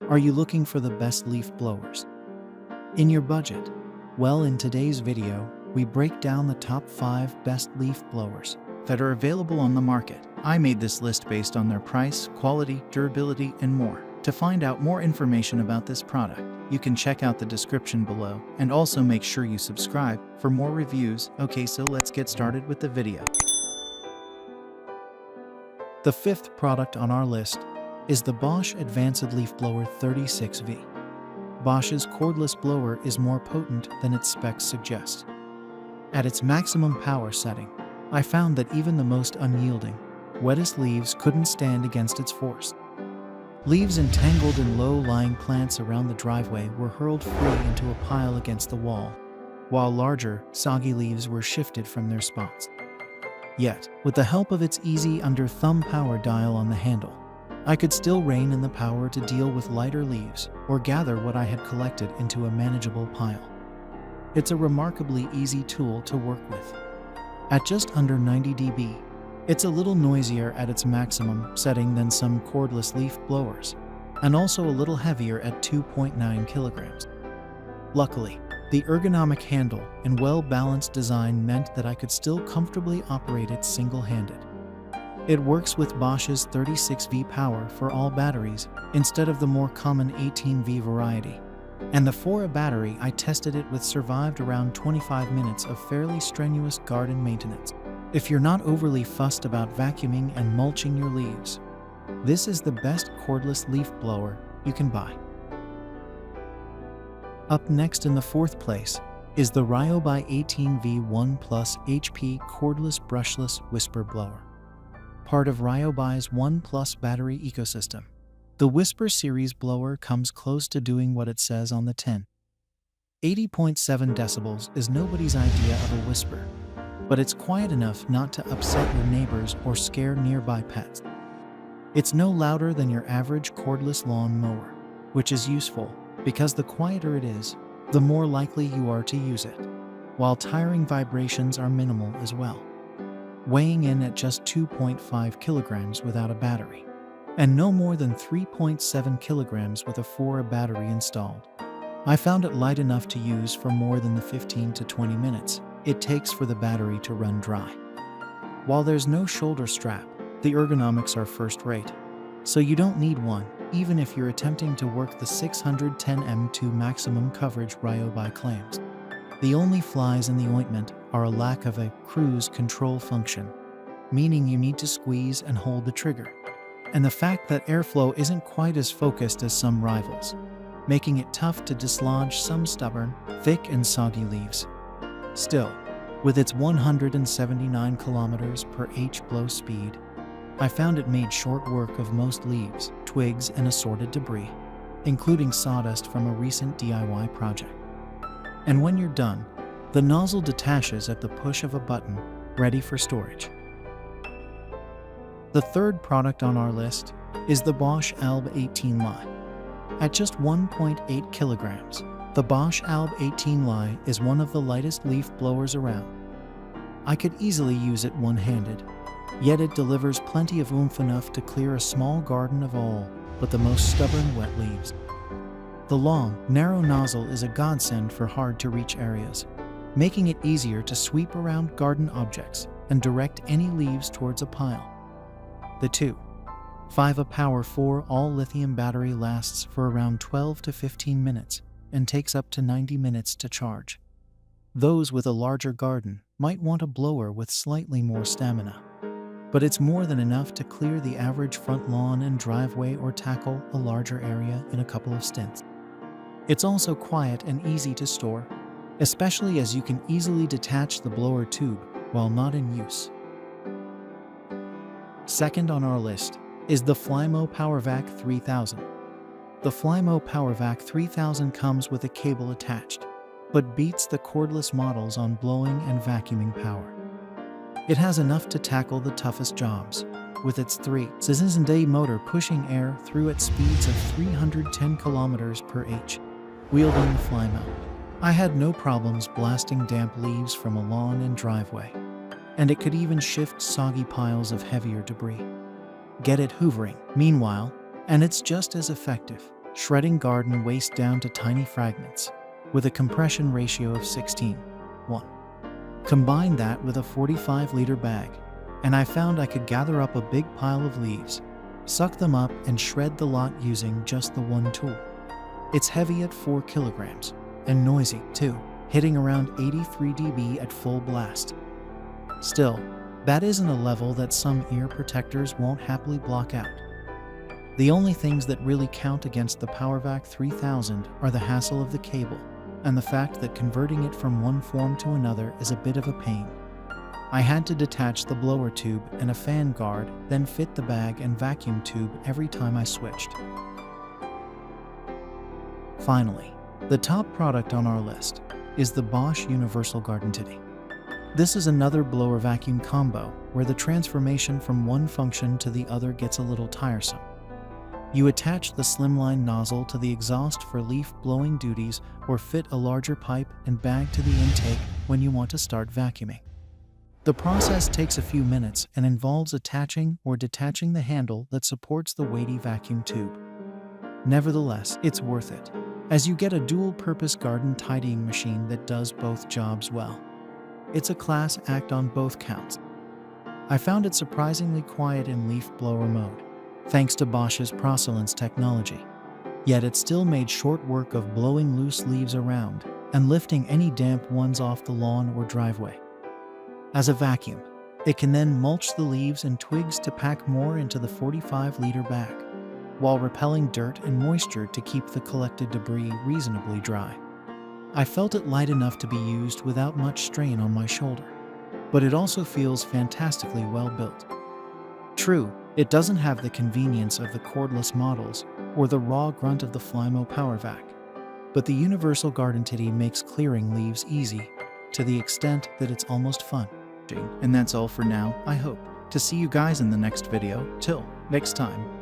Are you looking for the best leaf blowers in your budget? Well, in today's video, we break down the top 5 best leaf blowers that are available on the market. I made this list based on their price, quality, durability, and more. To find out more information about this product, you can check out the description below, and also make sure you subscribe for more reviews. Okay, so let's get started with the video. The 5th product on our list is the Bosch AdvancedLeafBlower 36V. Bosch's cordless blower is more potent than its specs suggest. At its maximum power setting, I found that even the most unyielding, wettest leaves couldn't stand against its force. Leaves entangled in low-lying plants around the driveway were hurled free into a pile against the wall, while larger, soggy leaves were shifted from their spots. Yet, with the help of its easy under-thumb power dial on the handle, I could still rein in the power to deal with lighter leaves or gather what I had collected into a manageable pile. It's a remarkably easy tool to work with. At just under 90 dB, it's a little noisier at its maximum setting than some cordless leaf blowers, and also a little heavier at 2.9 kilograms. Luckily, the ergonomic handle and well-balanced design meant that I could still comfortably operate it single-handed. It works with Bosch's 36V power for all batteries instead of the more common 18V variety, and the 4A battery I tested it with survived around 25 minutes of fairly strenuous garden maintenance. If you're not overly fussed about vacuuming and mulching your leaves, this is the best cordless leaf blower you can buy. Up next in the 4th place is the Ryobi 18V 1 Plus HP cordless brushless whisper blower. Part of Ryobi's 1 Plus battery ecosystem, the Whisper series blower comes close to doing what it says on the tin. 80.7 decibels is nobody's idea of a whisper, but it's quiet enough not to upset your neighbors or scare nearby pets. It's no louder than your average cordless lawn mower, which is useful because the quieter it is, the more likely you are to use it, while tiring vibrations are minimal as well. Weighing in at just 2.5 kilograms without a battery, and no more than 3.7 kilograms with a 4A battery installed, I found it light enough to use for more than the 15 to 20 minutes it takes for the battery to run dry. While there's no shoulder strap, the ergonomics are first-rate, so you don't need one, even if you're attempting to work the 610mm to maximum coverage Ryobi claims. The only flies in the ointment are a lack of a cruise control function, meaning you need to squeeze and hold the trigger, and the fact that airflow isn't quite as focused as some rivals, making it tough to dislodge some stubborn, thick and soggy leaves. Still, with its 179 km/h blow speed, I found it made short work of most leaves, twigs, and assorted debris, including sawdust from a recent DIY project. And when you're done, the nozzle detaches at the push of a button, ready for storage. The 3rd product on our list is the Bosch ALB18 Li. At just 1.8 kilograms, the Bosch ALB18 Li is one of the lightest leaf blowers around. I could easily use it one-handed, yet it delivers plenty of oomph enough to clear a small garden of all but the most stubborn wet leaves. The long, narrow nozzle is a godsend for hard-to-reach areas, making it easier to sweep around garden objects and direct any leaves towards a pile. The 2.5A Power 4 all-lithium battery lasts for around 12 to 15 minutes and takes up to 90 minutes to charge. Those with a larger garden might want a blower with slightly more stamina, but it's more than enough to clear the average front lawn and driveway or tackle a larger area in a couple of stints. It's also quiet and easy to store, especially as you can easily detach the blower tube while not in use. Second on our list is the Flymo PowerVac 3000. The Flymo PowerVac 3000 comes with a cable attached, but beats the cordless models on blowing and vacuuming power. It has enough to tackle the toughest jobs, with its 3.6 motor pushing air through at speeds of 310 km/h. Wielding the Flymo, I had no problems blasting damp leaves from a lawn and driveway, and it could even shift soggy piles of heavier debris. Get it hoovering, meanwhile, and it's just as effective. shredding garden waste down to tiny fragments, with a compression ratio of 16:1. Combine that with a 45-liter bag, and I found I could gather up a big pile of leaves, suck them up, and shred the lot using just the one tool. It's heavy at 4 kilograms, and noisy too, hitting around 83 dB at full blast. Still, that isn't a level that some ear protectors won't happily block out. The only things that really count against the PowerVac 3000 are the hassle of the cable, and the fact that converting it from one form to another is a bit of a pain. I had to detach the blower tube and a fan guard, then fit the bag and vacuum tube every time I switched. Finally, the top product on our list is the Bosch UniversalGardenTidy. This is another blower vacuum combo where the transformation from one function to the other gets a little tiresome. You attach the slimline nozzle to the exhaust for leaf blowing duties or fit a larger pipe and bag to the intake when you want to start vacuuming. The process takes a few minutes and involves attaching or detaching the handle that supports the weighty vacuum tube. Nevertheless, it's worth it, as you get a dual-purpose garden tidying machine that does both jobs well. It's a class act on both counts. I found it surprisingly quiet in leaf blower mode, thanks to Bosch's Brushless technology. Yet it still made short work of blowing loose leaves around and lifting any damp ones off the lawn or driveway. As a vacuum, it can then mulch the leaves and twigs to pack more into the 45-liter bag, while repelling dirt and moisture to keep the collected debris reasonably dry. I felt it light enough to be used without much strain on my shoulder, but it also feels fantastically well built. True, it doesn't have the convenience of the cordless models or the raw grunt of the Flymo PowerVac, but the UniversalGardenTidy makes clearing leaves easy to the extent that it's almost fun. And that's all for now. I hope to see you guys in the next video. Till next time.